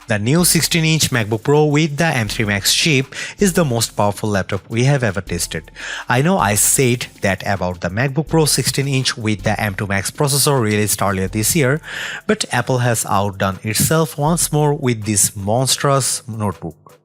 The new 16-inch MacBook Pro with the M3 Max chip is the most powerful laptop we have ever tested. I know I said that about the MacBook Pro 16-inch with the M2 Max processor released earlier this year, but Apple has outdone itself once more with this monstrous notebook.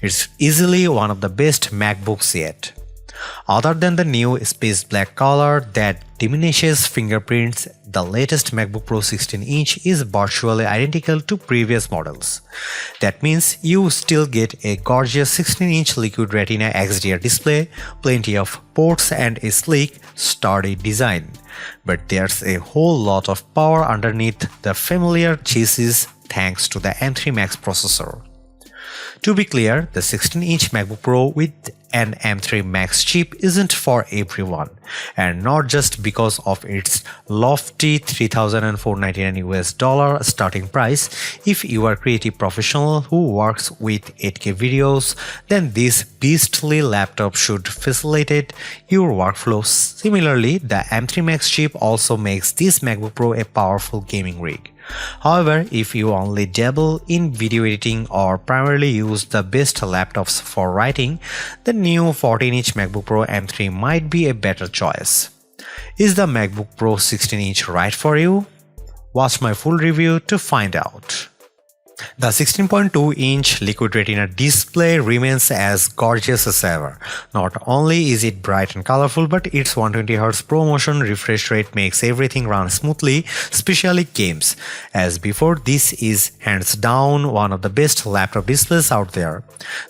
It's easily one of the best MacBooks yet. Other than the new space black color that diminishes fingerprints, the latest MacBook Pro 16-inch is virtually identical to previous models. That means you still get a gorgeous 16-inch Liquid Retina XDR display, plenty of ports and a sleek, sturdy design. But there's a whole lot of power underneath the familiar chassis thanks to the M3 Max processor. To be clear, the 16-inch MacBook Pro with an M3 Max chip isn't for everyone, and not just because of its lofty $3,499 starting price. If you are a creative professional who works with 8K videos, then this beastly laptop should facilitate your workflow. Similarly, the M3 Max chip also makes this MacBook Pro a powerful gaming rig. However, if you only dabble in video editing or primarily use the best laptops for writing, the new 14-inch MacBook Pro M3 might be a better choice. Is the MacBook Pro 16-inch right for you? Watch my full review to find out. The 16.2-inch Liquid Retina display remains as gorgeous as ever. Not only is it bright and colorful, but its 120Hz ProMotion refresh rate makes everything run smoothly, especially games. As before, this is hands down one of the best laptop displays out there.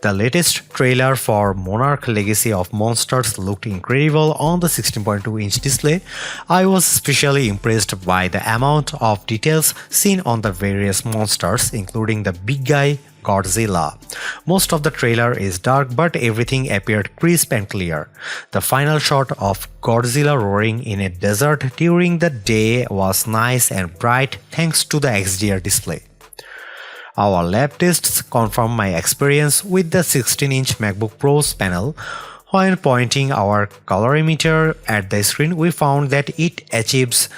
The latest trailer for Monarch Legacy of Monsters looked incredible on the 16.2-inch display. I was especially impressed by the amount of details seen on the various monsters, including the big guy Godzilla. Most of the trailer is dark, but everything appeared crisp and clear. The final shot of Godzilla roaring in a desert during the day was nice and bright thanks to the XDR display. Our lab tests confirm my experience with the 16-inch MacBook Pro's panel. When pointing our colorimeter at the screen, we found that it achieves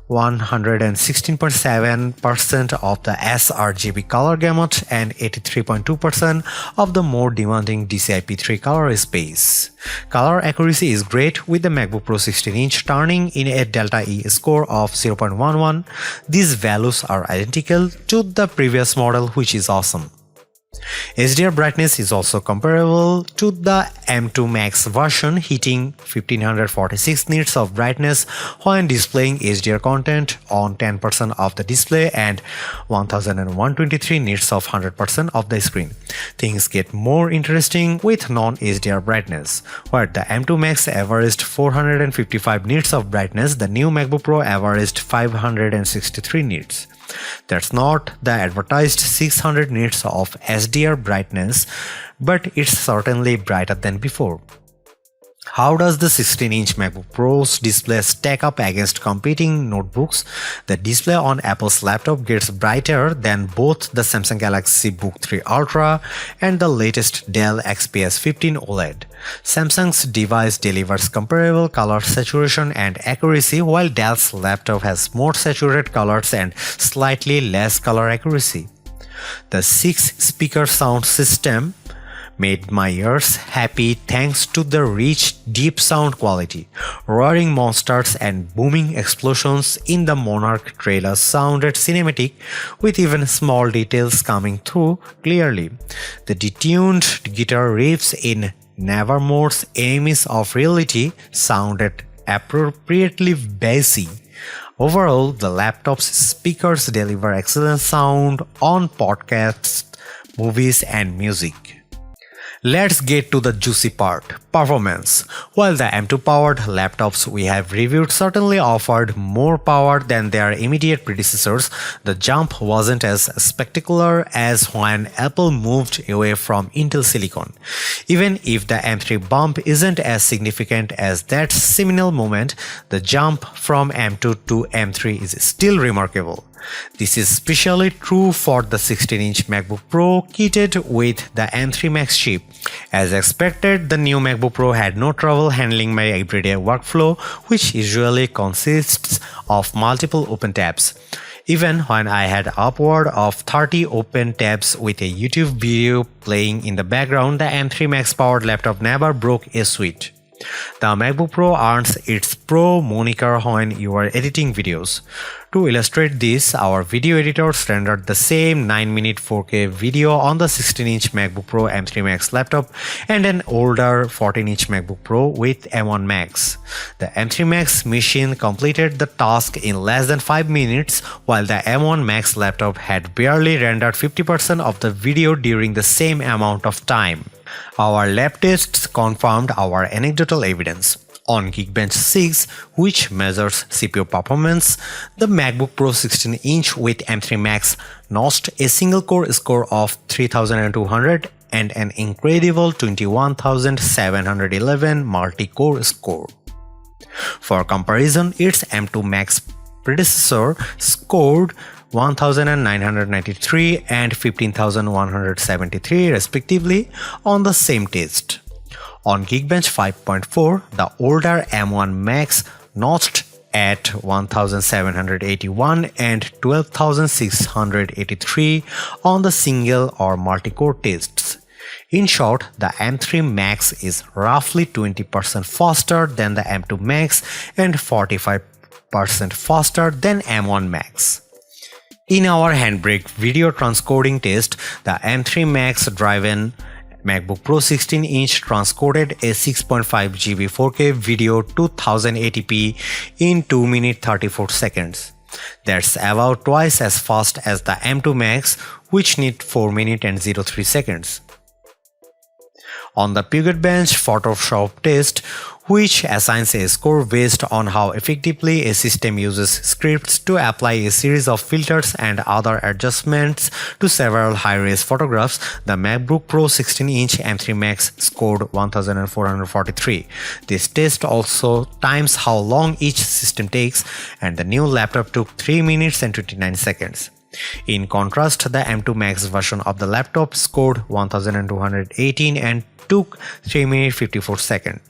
116.7% of the sRGB color gamut and 83.2% of the more demanding DCI-P3 color space. Color accuracy is great, with the MacBook Pro 16-inch turning in a Delta E score of 0.11. These values are identical to the previous model, which is awesome. HDR brightness is also comparable to the M2 Max version, hitting 1546 nits of brightness when displaying HDR content on 10% of the display and 1123 nits of 100% of the screen. Things get more interesting with non-HDR brightness. Where the M2 Max averaged 455 nits of brightness, the new MacBook Pro averaged 563 nits. That's not the advertised 600 nits of HDR brightness, but it's certainly brighter than before. How does the 16-inch MacBook Pro's display stack up against competing notebooks? The display on Apple's laptop gets brighter than both the Samsung Galaxy Book 3 Ultra and the latest Dell XPS 15 OLED. Samsung's device delivers comparable color saturation and accuracy, while Dell's laptop has more saturated colors and slightly less color accuracy. The 6-speaker sound system made my ears happy thanks to the rich, deep sound quality. Roaring monsters and booming explosions in the Monarch trailer sounded cinematic, with even small details coming through clearly. The detuned guitar riffs in Nevermore's Enemies of Reality sounded appropriately bassy. Overall, the laptop's speakers deliver excellent sound on podcasts, movies, and music. Let's get to the juicy part, performance. While the M2 powered laptops we have reviewed certainly offered more power than their immediate predecessors, the jump wasn't as spectacular as when Apple moved away from Intel Silicon. Even if the M3 bump isn't as significant as that seminal moment, the jump from M2 to M3 is still remarkable. This is especially true for the 16-inch MacBook Pro kitted with the M3 Max chip. As expected, the new MacBook Pro had no trouble handling my everyday workflow, which usually consists of multiple open tabs. Even when I had upward of 30 open tabs with a YouTube video playing in the background, the M3 Max powered laptop never broke a sweat. The MacBook Pro earns its Pro moniker when you are editing videos. To illustrate this, our video editors rendered the same 9-minute 4K video on the 16-inch MacBook Pro M3 Max laptop and an older 14-inch MacBook Pro with M1 Max. The M3 Max machine completed the task in less than 5 minutes, while the M1 Max laptop had barely rendered 50% of the video during the same amount of time. Our lab tests confirmed our anecdotal evidence. On Geekbench 6, which measures CPU performance, the MacBook Pro 16-inch with M3 Max notched a single-core score of 3200 and an incredible 21711 multi-core score. For comparison, its M2 Max predecessor scored 1993 and 15173 respectively on the same test. On Geekbench 5.4, the older M1 Max notched at 1781 and 12683 on the single or multi-core tests. In short, the M3 Max is roughly 20% faster than the M2 Max and 45% faster than M1 Max. In our Handbrake video transcoding test, the M3 Max driven MacBook Pro 16-inch transcoded a 6.5 GB 4K video to 1080p in 2 minutes 34 seconds. That's about twice as fast as the M2 Max, which need 4 minutes and 03 seconds. On the Geekbench Photoshop test, which assigns a score based on how effectively a system uses scripts to apply a series of filters and other adjustments to several high-res photographs, the MacBook Pro 16-inch M3 Max scored 1443. This test also times how long each system takes, and the new laptop took 3 minutes and 29 seconds. In contrast, the M2 Max version of the laptop scored 1218 and took 3 minutes 54 seconds.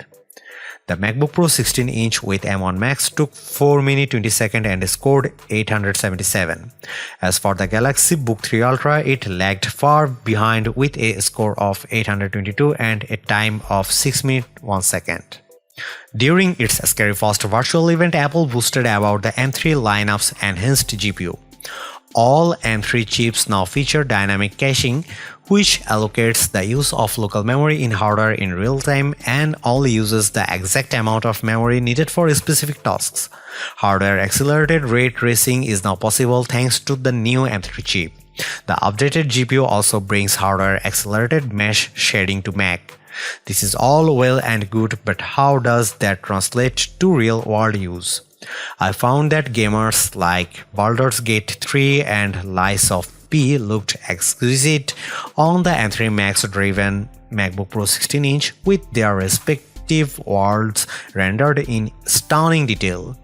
The MacBook Pro 16-inch with M1 Max took 4 minutes 20 seconds and scored 877. As for the Galaxy Book 3 Ultra, it lagged far behind with a score of 822 and a time of 6 minutes 1 second. During its Scary Fast virtual event, Apple boasted about the M3 lineup's enhanced GPU. All M3 chips now feature dynamic caching, which allocates the use of local memory in hardware in real time and only uses the exact amount of memory needed for specific tasks. Hardware accelerated ray tracing is now possible thanks to the new M3 chip. The updated GPU also brings hardware accelerated mesh shading to Mac. This is all well and good, but how does that translate to real-world use? I found that gamers like Baldur's Gate 3 and Lies of P looked exquisite on the M3 Max-driven MacBook Pro 16-inch with their respective worlds rendered in stunning detail.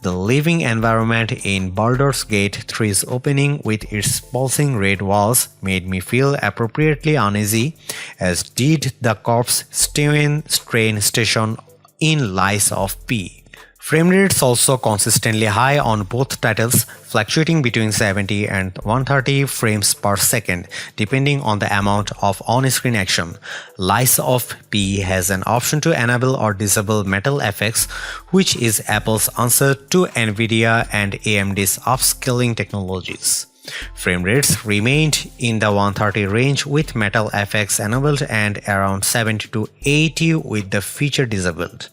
The living environment in Baldur's Gate 3's opening with its pulsing red walls made me feel appropriately uneasy, as did the corpse-strewn train station in Lies of P. Frame rates also consistently high on both titles, fluctuating between 70 and 130 frames per second, depending on the amount of on-screen action. Lies of P has an option to enable or disable metal effects, which is Apple's answer to Nvidia and AMD's upscaling technologies. Frame rates remained in the 130 range with metal effects enabled and around 70 to 80 with the feature disabled.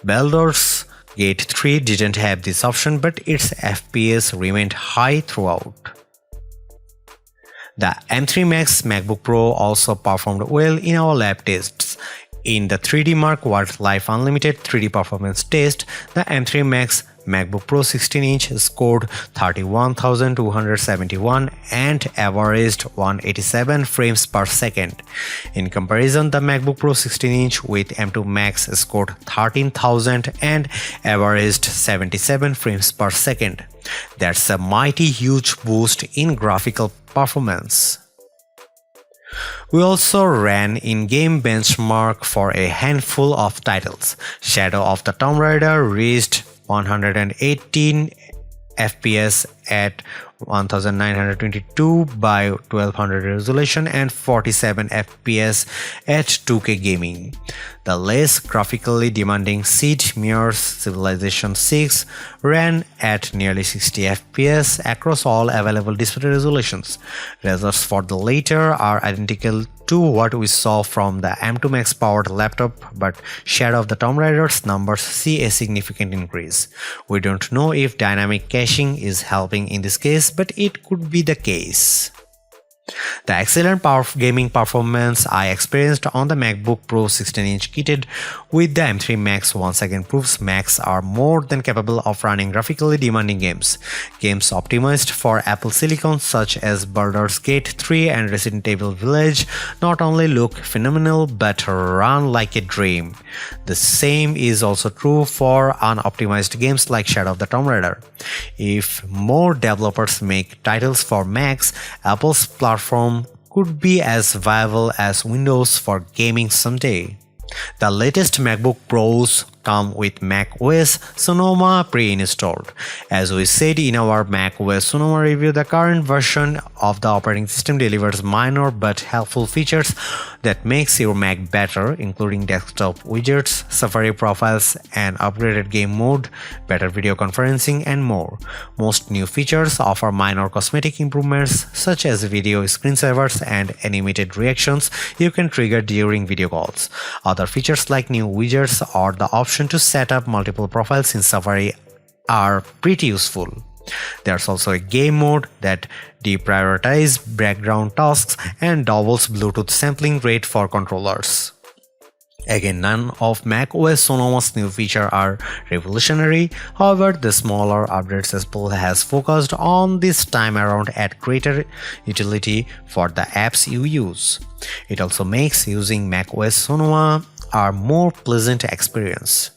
Baldur's Gate 3 didn't have this option, but its FPS remained high throughout. The M3 Max MacBook Pro also performed well in our lab tests. In the 3D Mark Wildlife Unlimited 3D Performance test, the M3 Max MacBook Pro 16-inch scored 31,271 and averaged 187 frames per second. In comparison, the MacBook Pro 16-inch with M2 Max scored 13,000 and averaged 77 frames per second. That's a mighty huge boost in graphical performance. We also ran in-game benchmark for a handful of titles. Shadow of the Tomb Raider reached 118 FPS at 1922 by 1200 resolution and 47 FPS at 2K gaming. The less graphically demanding Sid Meier's Civilization 6 ran at nearly 60 FPS across all available display resolutions. Results for the latter are identical to what we saw from the M2 Max powered laptop, but Shadow of the Tomb Raider's numbers see a significant increase. We don't know if dynamic caching is helping in this case, but it could be the case. The excellent gaming performance I experienced on the MacBook Pro 16-inch kitted with the M3 Max once again proves Macs are more than capable of running graphically demanding games. Games optimized for Apple Silicon such as Baldur's Gate 3 and Resident Evil Village not only look phenomenal but run like a dream. The same is also true for unoptimized games like Shadow of the Tomb Raider. If more developers make titles for Macs, Apple's platform could be as viable as Windows for gaming someday. The latest MacBook Pros come with macOS Sonoma pre-installed. As we said in our macOS Sonoma review, the current version of the operating system delivers minor but helpful features that makes your Mac better, including desktop widgets, Safari profiles, an upgraded game mode, better video conferencing, and more. Most new features offer minor cosmetic improvements such as video screensavers and animated reactions you can trigger during video calls. Other features like new widgets or the option to set up multiple profiles in Safari are pretty useful. There's also a game mode that deprioritizes background tasks and doubles Bluetooth sampling rate for controllers. Again, none of macOS Sonoma's new features are revolutionary. However, the smaller updates Apple has focused on this time around add greater utility for the apps you use. It also makes using macOS Sonoma a more pleasant experience.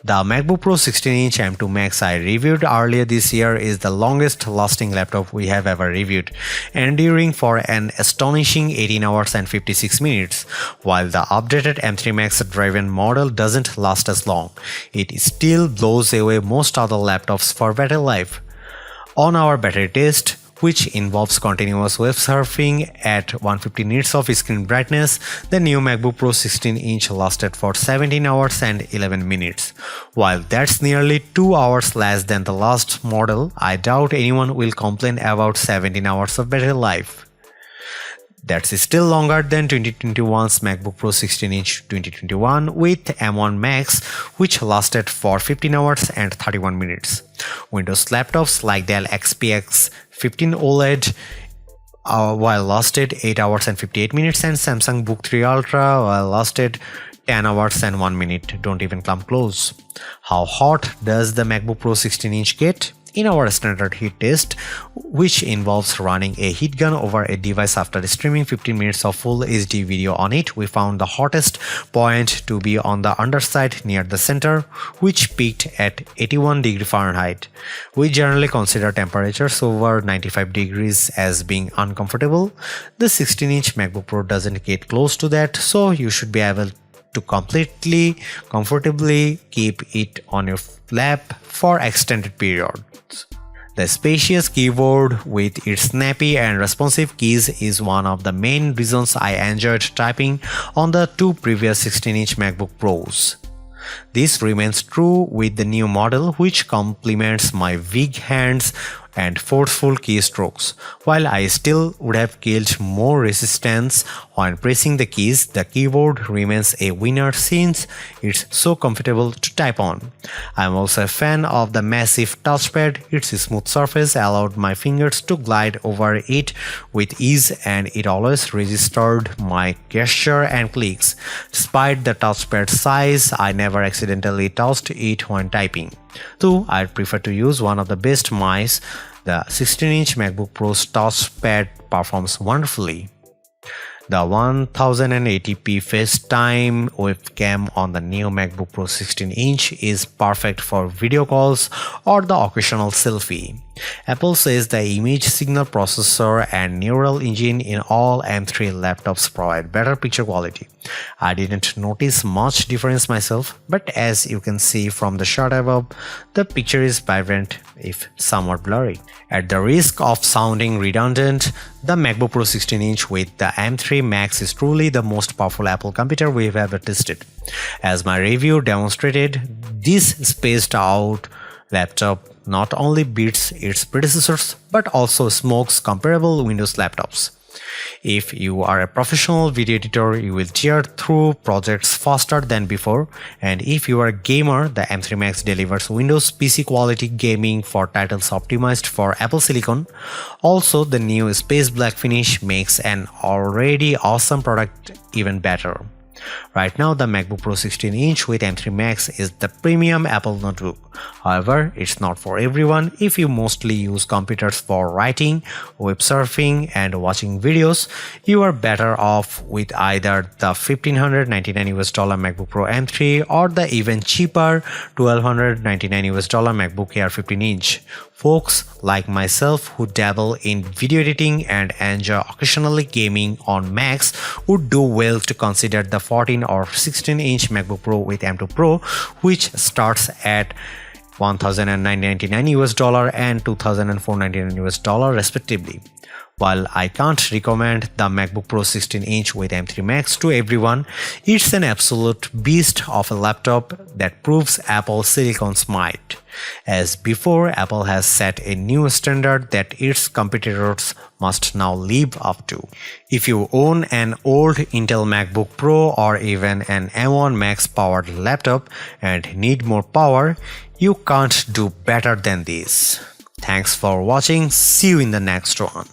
The MacBook Pro 16-inch M2 Max I reviewed earlier this year is the longest lasting laptop we have ever reviewed, enduring for an astonishing 18 hours and 56 minutes. While the updated M3 Max driven model doesn't last as long, it still blows away most other laptops for battery life. On our battery test, which involves continuous web surfing at 150 nits of screen brightness, the new MacBook Pro 16-inch lasted for 17 hours and 11 minutes. While that's nearly 2 hours less than the last model, I doubt anyone will complain about 17 hours of battery life. That's still longer than 2021's MacBook Pro 16-inch 2021 with M1 Max, which lasted for 15 hours and 31 minutes. Windows laptops like Dell XPS 15 OLED while lasted 8 hours and 58 minutes, and Samsung Book 3 Ultra while lasted 10 hours and 1 minute don't even come close. How hot does the MacBook Pro 16-inch get? In our standard heat test, which involves running a heat gun over a device after streaming 15 minutes of full HD video on it, we found the hottest point to be on the underside near the center, which peaked at 81 degrees Fahrenheit. We generally consider temperatures over 95 degrees as being uncomfortable. The 16-inch MacBook Pro doesn't get close to that, so you should be able to comfortably keep it on your lap for extended periods. The spacious keyboard with its snappy and responsive keys is one of the main reasons I enjoyed typing on the two previous 16-inch MacBook Pros. This remains true with the new model, which complements my weak hands and forceful keystrokes. While I still would have killed more resistance when pressing the keys, the keyboard remains a winner since it's so comfortable to type on. I'm also a fan of the massive touchpad. Its smooth surface allowed my fingers to glide over it with ease, and it always registered my gesture and clicks. Despite the touchpad size, I never accidentally touched it when typing. Though I'd prefer to use one of the best mice, the 16-inch MacBook Pro's touchpad performs wonderfully. The 1080p FaceTime webcam on the new MacBook Pro 16-inch is perfect for video calls or the occasional selfie. Apple says the image signal processor and neural engine in all M3 laptops provide better picture quality. I didn't notice much difference myself, but as you can see from the shot above, the picture is vibrant if somewhat blurry. At the risk of sounding redundant, the MacBook Pro 16-inch with the M3 Max is truly the most powerful Apple computer we've ever tested. As my review demonstrated, this spaced out laptop not only beats its predecessors but also smokes comparable Windows laptops. If you are a professional video editor, you will tear through projects faster than before, and if you are a gamer, the M3 Max delivers Windows PC quality gaming for titles optimized for Apple Silicon. Also, the new space black finish makes an already awesome product even better. Right now, the MacBook Pro 16-inch with M3 Max is the premium Apple notebook. However, it's not for everyone. If you mostly use computers for writing, web surfing, and watching videos, you are better off with either the $1,599 MacBook Pro M3 or the even cheaper $1,299 MacBook Air 15-inch. Folks like myself who dabble in video editing and enjoy occasionally gaming on Macs would do well to consider the 14 or 16-inch MacBook Pro with M2 Pro, which starts at $1,999 and $2,499 respectively. While I can't recommend the MacBook Pro 16-inch with M3 Max to everyone, it's an absolute beast of a laptop that proves Apple Silicon's might. As before, Apple has set a new standard that its competitors must now live up to. If you own an old Intel MacBook Pro or even an M1 Max powered laptop and need more power, you can't do better than this. Thanks for watching. See you in the next one.